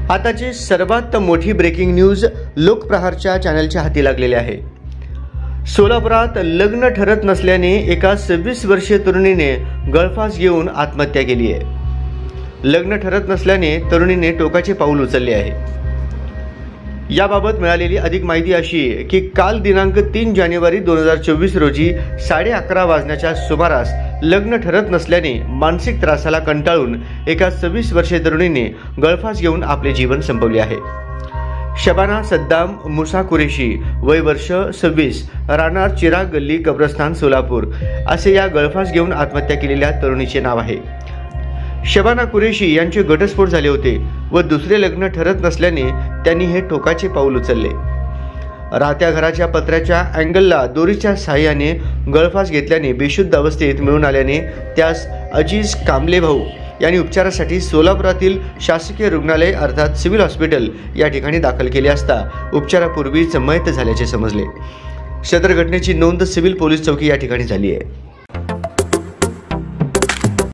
आताची सर्वात मोठी ब्रेकिंग न्यूज लोकप्रहारच्या चॅनलच्या हाती लागलेली आहे। सोलापुरात लग्न ठरत नसल्याने एका 26 वर्षीय तरुणीने गळफास घेऊन आत्महत्या केली आहे। लग्न ठरत नसल्याने तरुणीने टोकाचे पाऊल उचलले आहे। याबाबत मिळालेली अधिक माहिती अशी की काल दिनांक 3 जानेवारी 2024 रोजी 11:30 वाजण्याच्या सुमारास लग्न ठरत नसल्याने मानसिक त्रासाला कंटाळून एका 26 वर्षीय तरुणीने गळफास घेऊन आपले जीवन संपवले आहे। शबाना सद्दाम मुसा कुरेशी, वय वर्ष 26, राहणार चिराग गल्ली कब्रस्तान सोलापूर असे या गळफास घेऊन आत्महत्या केलेल्या तरुणीचे नाव आहे। शबाना कुरेशी यांचे घटस्फोट झाले होते व दुसरे लग्न ठरत नसल्याने त्यांनी हे टोकाचे पाऊल उचलले। राहत्या घराच्या पत्र्याच्या अँगलला दोरीच्या सहाय्याने गळफास घेतल्याने बेशुद्ध अवस्थेत मिळून आल्याने त्यास अजीज कांबले भाऊ यांनी उपचारासाठी सोलापुरातील शासकीय रुग्णालय अर्थात सिव्हिल हॉस्पिटल या ठिकाणी दाखल केले असता उपचारापूर्वीच मयत झाल्याचे समजले। सदर घटनेची नोंद सिव्हिल पोलीस चौकी या ठिकाणी झाली आहे।